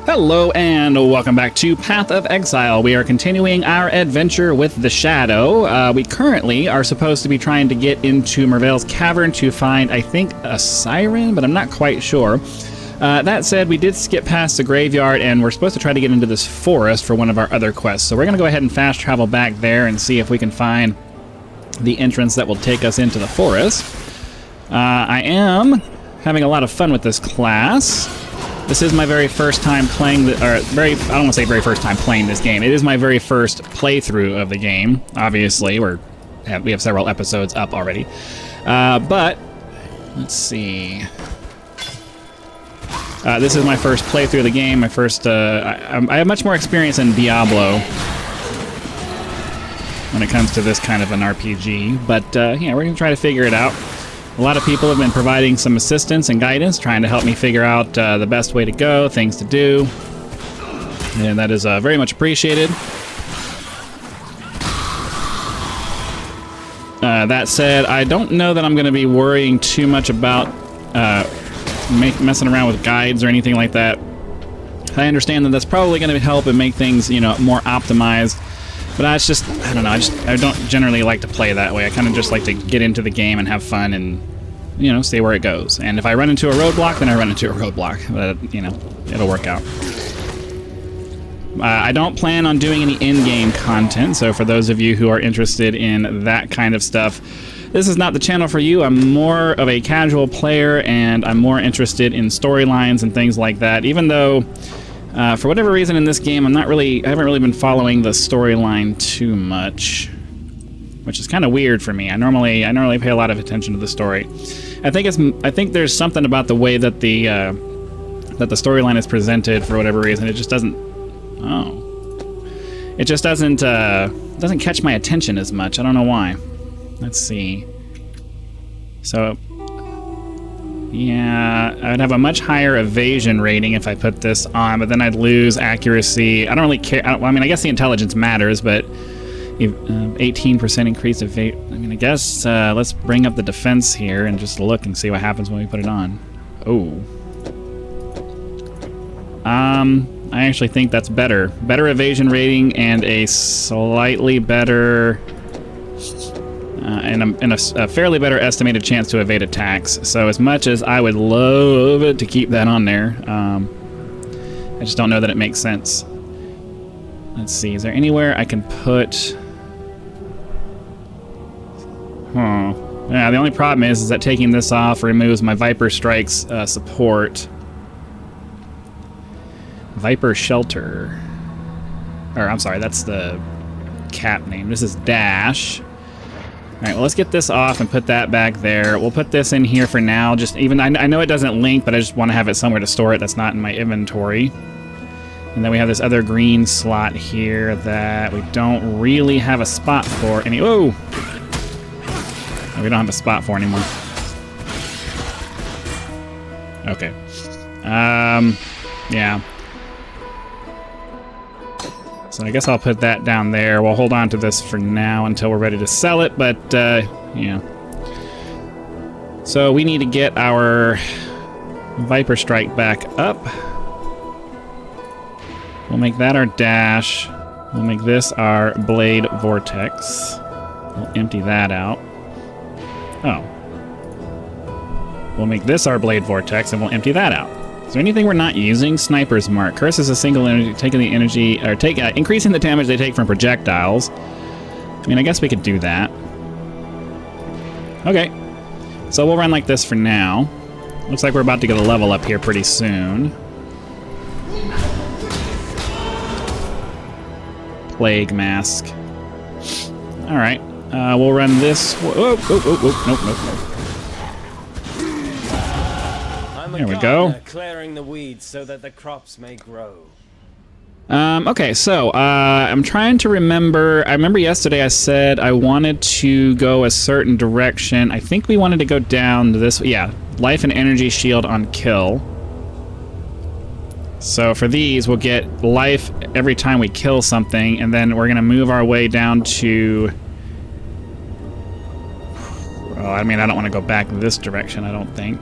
Hello and welcome back to Path of Exile. We are continuing our adventure with the Shadow. We currently are supposed to be trying to get into Merveil's Cavern to find, I think, a siren, but I'm not quite sure. That said, we did skip past the graveyard and we're supposed to try to get into this forest for one of our other quests. So we're going to go ahead and fast travel back there and see if we can find the entrance that will take us into the forest. I am having a lot of fun with this class. This is my very first time playing, I don't want to say very first time playing this game. It is my very first playthrough of the game. Obviously, we have several episodes up already. But, let's see. This is my first playthrough of the game. My first, I have much more experience in Diablo when it comes to this kind of an RPG. But, yeah, we're going to try to figure it out. A lot of people have been providing some assistance and guidance, trying to help me figure out the best way to go, things to do, and that is very much appreciated. That said, I don't know that I'm going to be worrying too much about messing around with guides or anything like that. I understand that that's probably going to help and make things, you know, more optimized. But it's just, I don't know, I don't generally like to play that way. I kind of just like to get into the game and have fun and, you know, see where it goes. And if I run into a roadblock, then I run into a roadblock. But, you know, it'll work out. I don't plan on doing any in-game content, so for those of you who are interested in that kind of stuff, this is not the channel for you. I'm more of a casual player, and I'm more interested in storylines and things like that, even though... for whatever reason in this game, I haven't really been following the storyline too much, which is kind of weird for me. I normally pay a lot of attention to the story. I think there's something about the way that the storyline is presented for whatever reason. It just doesn't. It just doesn't catch my attention as much. I don't know why. Let's see. So. Yeah, I'd have a much higher evasion rating if I put this on, but then I'd lose accuracy. I don't really care. I mean, I guess the intelligence matters, but 18% increased evasion. I mean, I guess let's bring up the defense here and just look and see what happens when we put it on. Oh. I actually think that's better. Better evasion rating and a slightly better... and a fairly better estimated chance to evade attacks. So as much as I would love it to keep that on there, I just don't know that it makes sense. Let's see, is there anywhere I can put... Yeah, the only problem is that taking this off removes my Viper Strike's support. Viper Shelter. Or, I'm sorry, that's the cap name. This is Dash. Alright, well, let's get this off and put that back there. We'll put this in here for now. Just even I know it doesn't link, but I just want to have it somewhere to store it that's not in my inventory. And then we have this other green slot here that we don't really have a spot for any... Whoa! We don't have a spot for anymore. Okay. Yeah. So I guess I'll put that down there. We'll hold on to this for now until we're ready to sell it, but, yeah. So we need to get our Viper Strike back up. We'll make that our dash. We'll make this our Blade Vortex. We'll empty that out. Oh. We'll make this our Blade Vortex, and we'll empty that out. Is there anything we're not using? Sniper's Mark. Curses a single energy, taking the energy, or increasing the damage they take from projectiles. I mean, I guess we could do that. Okay. So we'll run like this for now. Looks like we're about to get a level up here pretty soon. Plague Mask. Alright. We'll run this. Whoa, nope. There we go. Clearing the weeds so that the crops may grow. Okay, so I'm trying to remember. I remember yesterday I said I wanted to go a certain direction. I think we wanted to go down this. Yeah, life and energy shield on kill. So for these, we'll get life every time we kill something, and then we're gonna move our way down to. Well, I mean, I don't want to go back this direction. I don't think.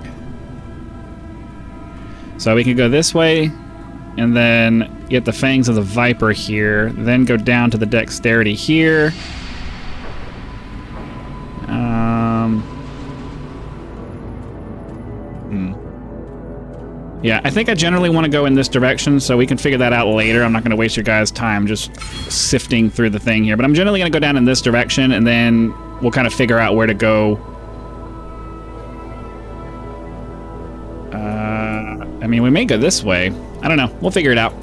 So we can go this way, and then get the Fangs of the Viper here, then go down to the Dexterity here. Yeah, I think I generally want to go in this direction, so we can figure that out later. I'm not going to waste your guys' time just sifting through the thing here, but I'm generally going to go down in this direction, and then we'll kind of figure out where to go. I mean, we may go this way. I don't know. We'll figure it out.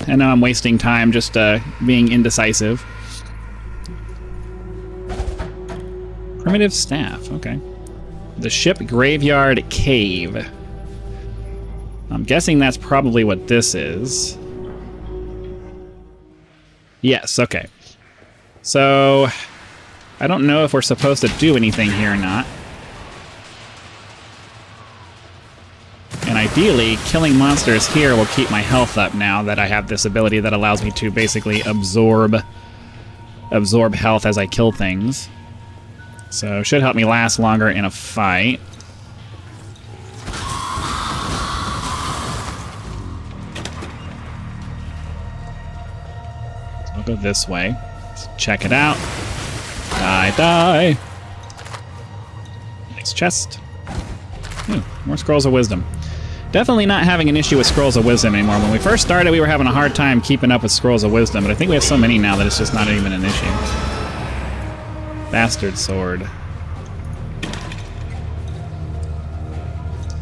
I know I'm wasting time just being indecisive. Primitive staff, okay. The Ship Graveyard Cave. I'm guessing that's probably what this is. Yes, okay. So, I don't know if we're supposed to do anything here or not. And ideally, killing monsters here will keep my health up now that I have this ability that allows me to basically absorb health as I kill things. So, should help me last longer in a fight. I'll go this way. Let's check it out. Die. Nice chest. Ooh, more Scrolls of Wisdom. Definitely not having an issue with Scrolls of Wisdom anymore. When we first started, we were having a hard time keeping up with Scrolls of Wisdom, but I think we have so many now that it's just not even an issue. Bastard Sword.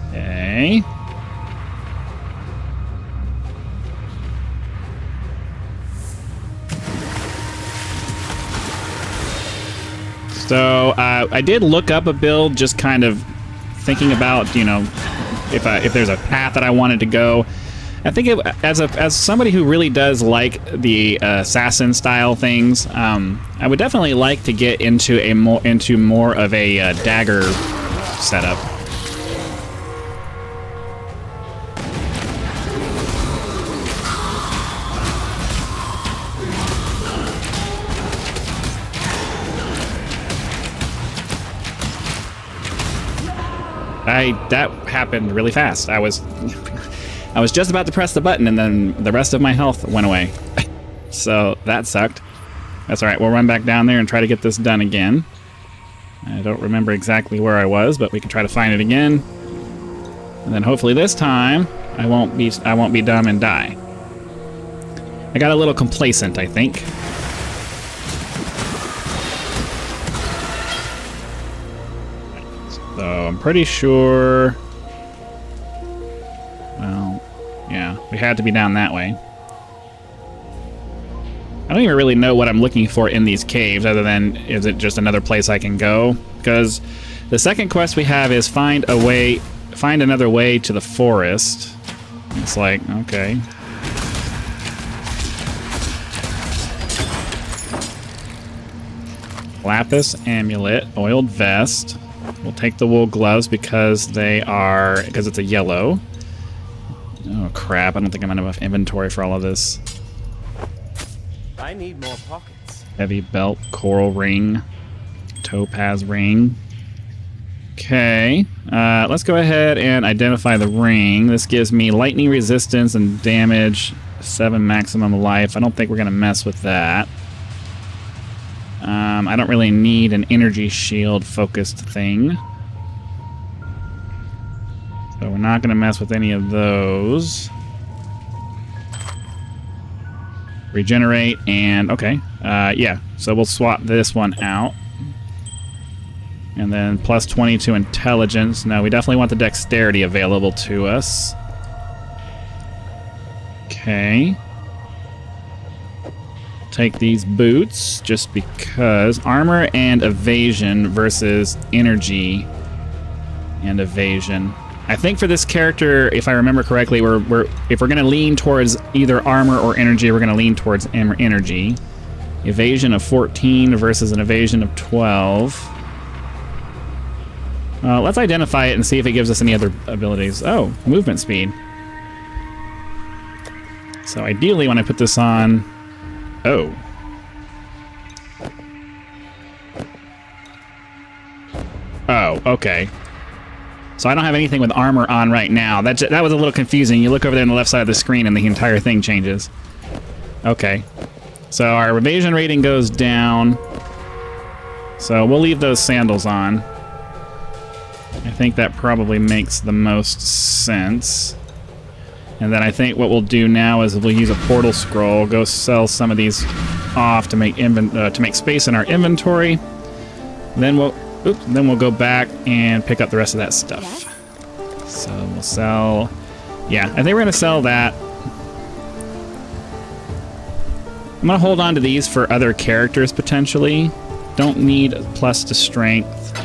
Okay. So, I did look up a build, just kind of thinking about, you know, if there's a path that I wanted to go. I think as somebody who really does like the assassin style things, I would definitely like to get into more of a dagger setup. That happened really fast. I was just about to press the button, and then the rest of my health went away. So that sucked. That's all right. We'll run back down there and try to get this done again. I don't remember exactly where I was, but we can try to find it again. And then hopefully this time I won't be dumb and die. I got a little complacent, I think. So I'm pretty sure. Well, yeah, we had to be down that way. I don't even really know what I'm looking for in these caves, other than is it just another place I can go? Because the second quest we have is find another way to the forest. It's like, okay. Lapis amulet, oiled vest. We'll take the wool gloves because it's a yellow. Oh crap, I don't think I'm gonna have enough inventory for all of this. I need more pockets. Heavy belt, coral ring, topaz ring. Okay, let's go ahead and identify the ring. This gives me lightning resistance and damage, 7 maximum life. I don't think we're gonna mess with that. I don't really need an energy shield focused thing. So we're not gonna mess with any of those. Regenerate and okay, yeah. So we'll swap this one out, and then plus 20 to intelligence. No, we definitely want the dexterity available to us. Okay. Take these boots just because armor and evasion versus energy and evasion. I think for this character, if I remember correctly, if we're gonna lean towards either armor or energy, we're gonna lean towards energy. Evasion of 14 versus an evasion of 12. Let's identify it and see if it gives us any other abilities. Oh, movement speed. So ideally, when I put this on, oh. Oh, okay. So I don't have anything with armor on right now. That was a little confusing. You look over there on the left side of the screen and the entire thing changes. Okay. So our evasion rating goes down. So we'll leave those sandals on. I think that probably makes the most sense. And then I think what we'll do now is we'll use a portal scroll, go sell some of these off to make space in our inventory. Then we'll go back and pick up the rest of that stuff. So we'll sell. Yeah, I think we're gonna sell that. I'm gonna hold on to these for other characters potentially. Don't need plus to strength.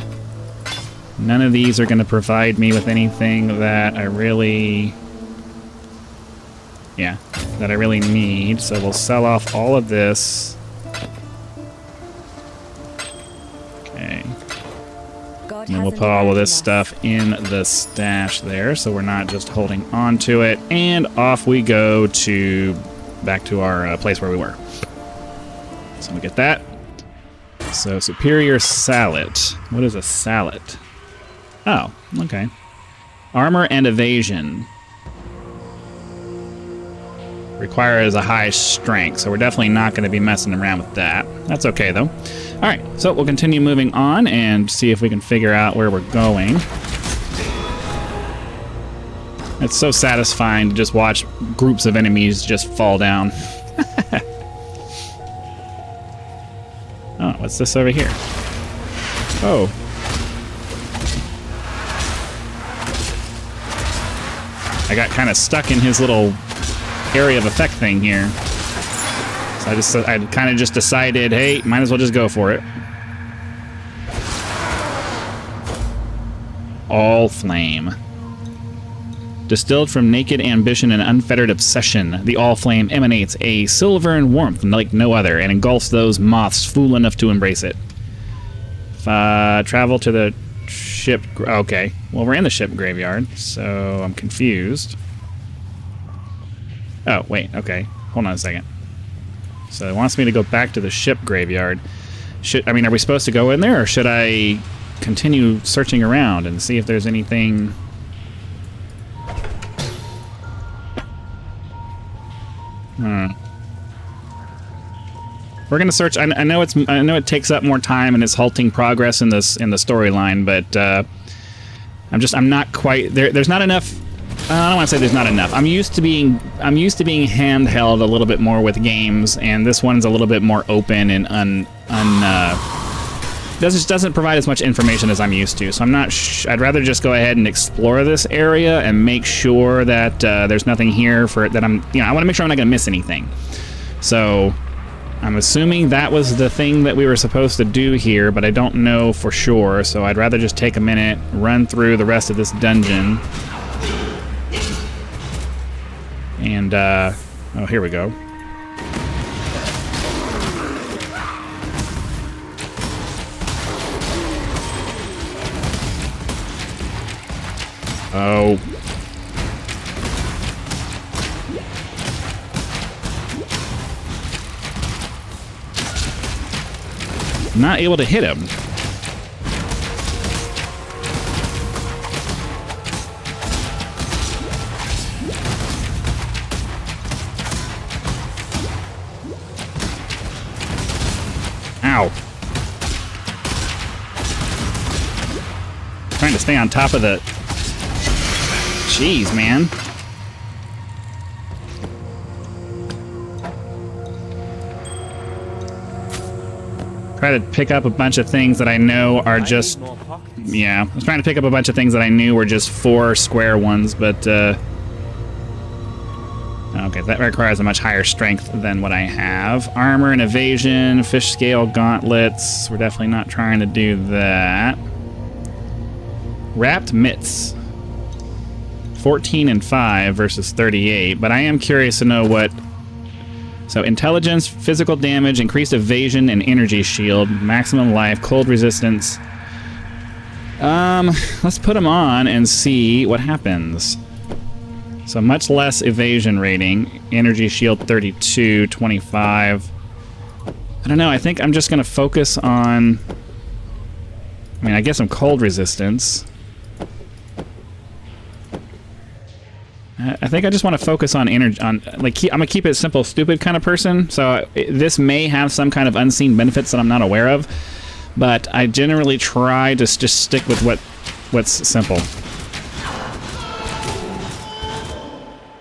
None of these are gonna provide me with anything that I really need. So we'll sell off all of this. Okay. And then we'll put all of this stuff in the stash there, so we're not just holding on to it. And off we go back to our place where we were. So we get that. So superior salad. What is a salad? Oh, okay. Armor and evasion. Requires a high strength, so we're definitely not going to be messing around with that. That's okay, though. All right, so we'll continue moving on and see if we can figure out where we're going. It's so satisfying to just watch groups of enemies just fall down. Oh, what's this over here? Oh. I got kind of stuck in his little area of effect thing here. So I kind of just decided, hey, might as well just go for it. All flame. Distilled from naked ambition and unfettered obsession, the all flame emanates a silvern warmth like no other and engulfs those moths fool enough to embrace it. Travel to the ship. Okay, well, we're in the ship graveyard, so I'm confused. Oh, wait, okay. Hold on a second. So it wants me to go back to the ship graveyard. Are we supposed to go in there, or should I continue searching around and see if there's anything? We're gonna search. I know it takes up more time and it's halting progress in the storyline, but I'm not quite there. There's not enough. I don't want to say there's not enough. I'm used to being handheld a little bit more with games, and this one's a little bit more open and doesn't provide as much information as I'm used to. So I'm not. I'd rather just go ahead and explore this area and make sure that there's nothing here that I'm. I want to make sure I'm not going to miss anything. So I'm assuming that was the thing that we were supposed to do here, but I don't know for sure. So I'd rather just take a minute, run through the rest of this dungeon. And, oh, here we go. Oh. Not able to hit him. Ow. Trying to stay on top of the... Jeez, man. Try to pick up a bunch of things that I know are just... Yeah, I was trying to pick up a bunch of things that I knew were just 4 square ones, but... Okay, that requires a much higher strength than what I have. Armor and evasion, fish scale gauntlets. We're definitely not trying to do that. Wrapped mitts. 14 and 5 versus 38, but I am curious to know what... So intelligence, physical damage, increased evasion and energy shield, maximum life, cold resistance. Let's put them on and see what happens. So much less evasion rating. Energy shield 32, 25. I don't know, I think I'm just going to focus on... I mean, I guess some cold resistance. I think I just want to focus on energy. I'm gonna keep it simple, stupid kind of person. So this may have some kind of unseen benefits that I'm not aware of, but I generally try to just stick with what's simple.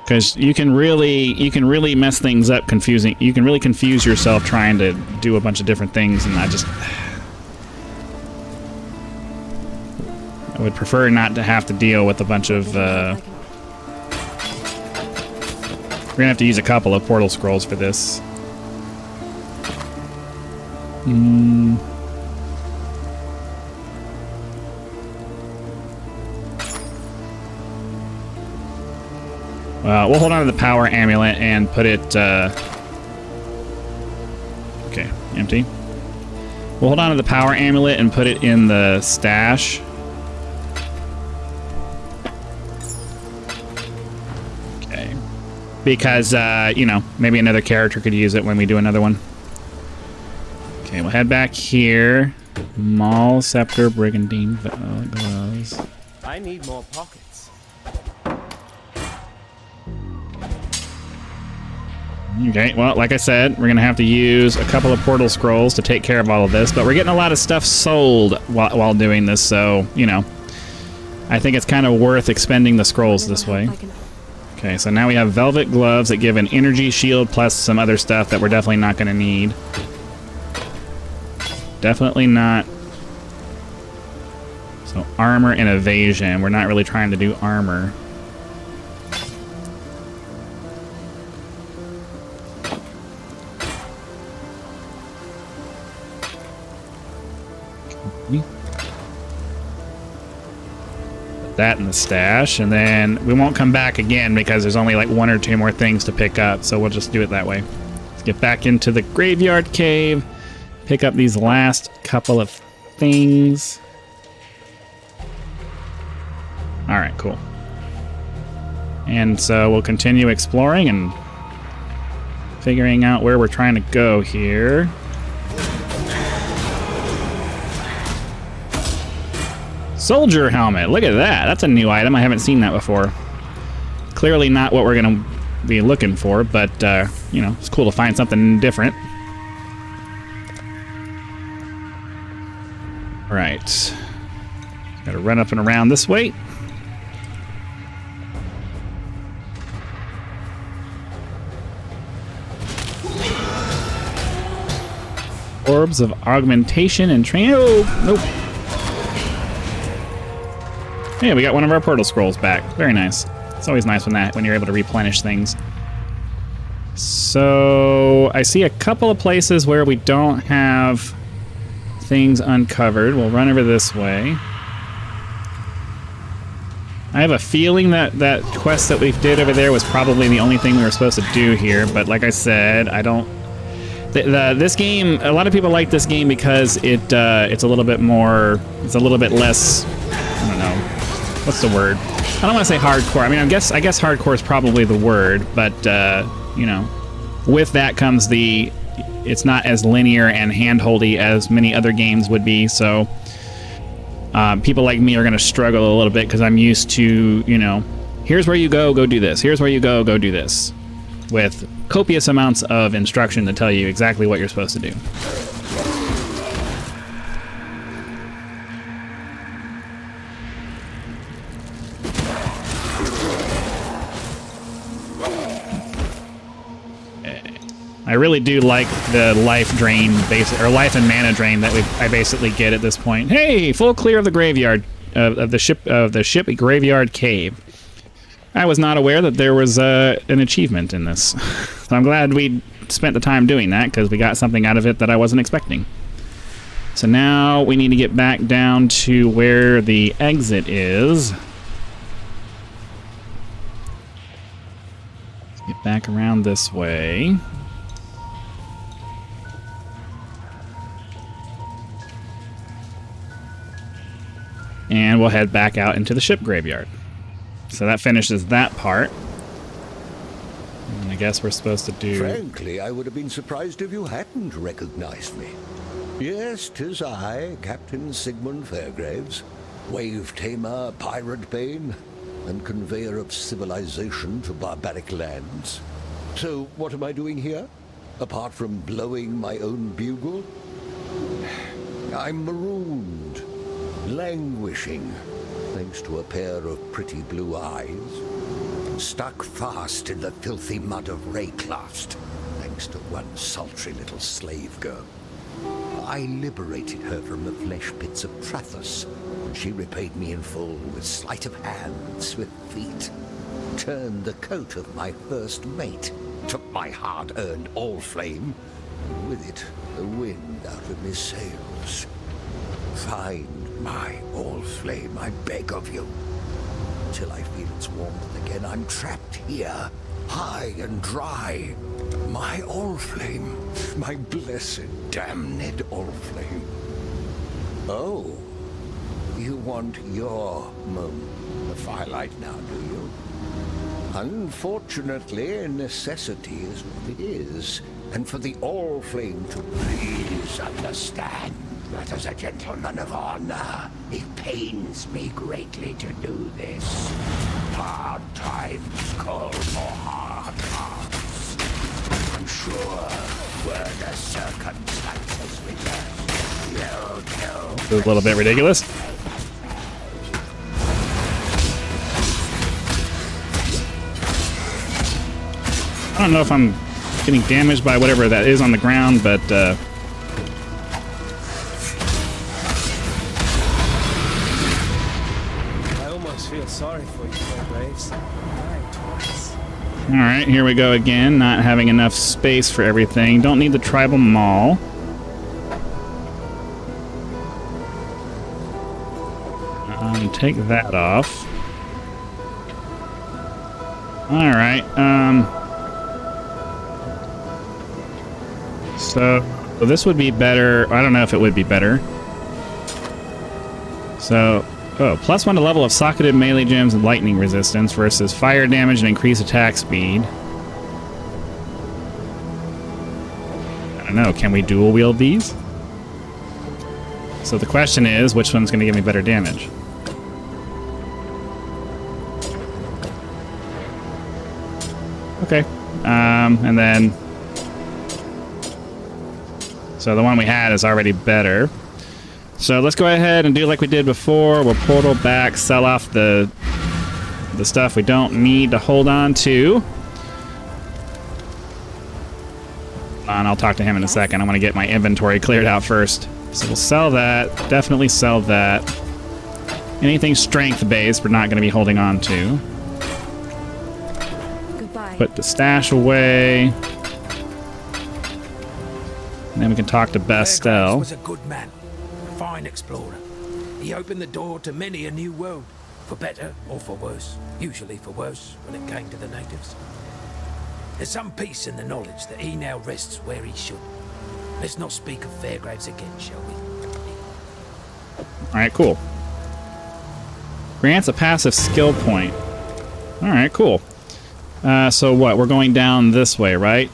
Because you can really mess things up, confusing. You can really confuse yourself trying to do a bunch of different things, and I would prefer not to have to deal with a bunch of. We're gonna have to use a couple of portal scrolls for this. We'll hold on to the power amulet and put it. Okay, empty. We'll hold on to the power amulet and put it in the stash. Because, you know, maybe another character could use it when we do another one. Okay, we'll head back here. Maul, Scepter, Brigandine, gloves. I need more pockets. Okay, well, like I said, we're going to have to use a couple of portal scrolls to take care of all of this, but we're getting a lot of stuff sold while doing this, so, you know, I think it's kind of worth expending the scrolls this way. Okay, so now we have velvet gloves that give an energy shield plus some other stuff that we're definitely not going to need. Definitely not. So armor and evasion. We're not really trying to do armor. That in the stash, and then we won't come back again because there's only like 1 or 2 more things to pick up, so we'll just do it that way. Let's get back into the graveyard cave, pick up these last couple of things. All right, cool. And so we'll continue exploring and figuring out where we're trying to go here. Soldier helmet. Look at that. That's a new item. I haven't seen that before. Clearly not what we're going to be looking for, but, you know, it's cool to find something different. All right. Got to run up and around this way. Orbs of augmentation and training. Oh, nope. Yeah, we got one of our portal scrolls back. Very nice. It's always nice when you're able to replenish things. So I see a couple of places where we don't have things uncovered. We'll run over this way. I have a feeling that that quest that we did over there was probably the only thing we were supposed to do here, but like I said, I don't. This game, a lot of people like this game because it's a little bit more, it's a little bit less. I don't know. What's the word? I don't want to say hardcore. I mean, I guess hardcore is probably the word, but you know, with that comes it's not as linear and handholdy as many other games would be. So people like me are going to struggle a little bit because I'm used to, you know, here's where you go do this. Here's where you go do this, with copious amounts of instruction to tell you exactly what you're supposed to do. I really do like the life drain, or life and mana drain that I basically get at this point. Hey, full clear of the graveyard of the ship graveyard cave. I was not aware that there was an achievement in this, so I'm glad we spent the time doing that because we got something out of it that I wasn't expecting. So now we need to get back down to where the exit is. Let's get back around this way. And we'll head back out into the ship graveyard. So that finishes that part. And I guess we're supposed to do... Frankly, I would have been surprised if you hadn't recognized me. Yes, 'tis I, Captain Sigmund Fairgraves, wave tamer, pirate bane. and conveyor of civilization to barbaric lands. So what am I doing here? Apart from blowing my own bugle? I'm marooned, languishing, thanks to a pair of pretty blue eyes. Stuck fast in the filthy mud of Wraeclast, thanks to one sultry little slave girl. I liberated her from the flesh pits of Trathus, and she repaid me in full with sleight of hand, swift feet. Turned the coat of my first mate, took my hard-earned all-flame, and with it the wind out of my sails. Find my all-flame, I beg of you. Till I feel its warmth again, I'm trapped here, high and dry. My all-flame, my blessed, damned all-flame. Oh, you want your moment of firelight now, do you? Unfortunately, necessity is what it is, and for the all-flame to please understand that as a gentleman of honor, it pains me greatly to do this. Hard times call for hard hearts. I'm sure were the circumstances reversed, you'd know. This is a little bit ridiculous. I don't know if I'm getting damaged by whatever that is on the ground, but I almost feel sorry for you, my Graves. Died twice. all right, here we go again. Not having enough space for everything. Don't need the tribal mall. Take that off. All right. So this would be better. I don't know if it would be better. So, +1 to level of socketed melee gems and lightning resistance versus fire damage and increased attack speed. I don't know. Can we dual wield these? So the question is, which one's going to give me better damage? Okay. And then... So the one we had is already better. So let's go ahead and do like we did before. We'll portal back, sell off the stuff we don't need to hold on to. And I'll talk to him in a second. I want to get my inventory cleared out first. So we'll sell that. Definitely sell that. Anything strength-based we're not going to be holding on to. Put the stash away. And then we can talk to Bestel. Was a good man, a fine explorer. He opened the door to many a new world, for better or for worse. Usually for worse when it came to the natives. There's some peace in the knowledge that he now rests where he should. Let's not speak of Fairgraves again, shall we? Alright, cool. Grants a passive skill point. Alright, cool. So what? We're going down this way, right?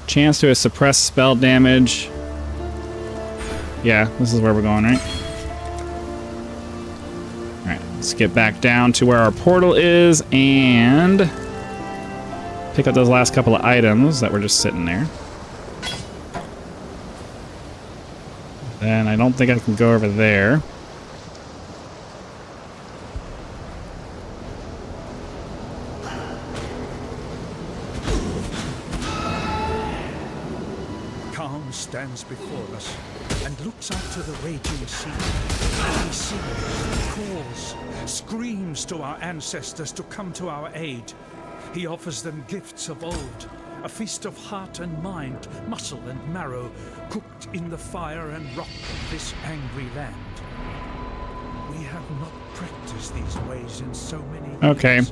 Chance to suppress spell damage. Yeah, this is where we're going, right? Alright, let's get back down to where our portal is and pick up those last couple of items that were just sitting there. Then I don't think I can go over there. Stands before us and looks out to the raging sea. He sings, calls, screams to our ancestors to come to our aid. He offers them gifts of old, a feast of heart and mind, muscle and marrow, cooked in the fire and rock of this angry land. We have not practiced these ways in so many years. Okay.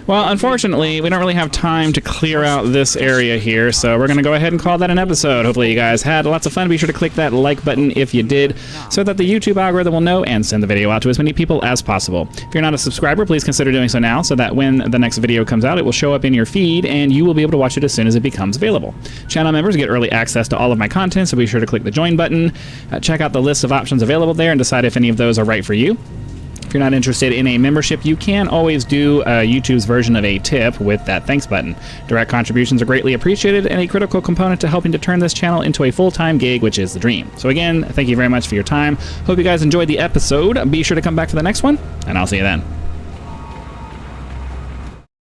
Well, unfortunately, we don't really have time to clear out this area here, so we're going to go ahead and call that an episode. Hopefully you guys had lots of fun. Be sure to click that like button if you did, so that the YouTube algorithm will know and send the video out to as many people as possible. If you're not a subscriber, please consider doing so now, so that when the next video comes out, it will show up in your feed, and you will be able to watch it as soon as it becomes available. Channel members get early access to all of my content, so be sure to click the join button. Check out the list of options available there and decide if any of those are right for you. If you're not interested in a membership, you can always do YouTube's version of a tip with that thanks button. Direct contributions are greatly appreciated and a critical component to helping to turn this channel into a full-time gig, which is the dream. So again, thank you very much for your time. Hope you guys enjoyed the episode. Be sure to come back for the next one, and I'll see you then.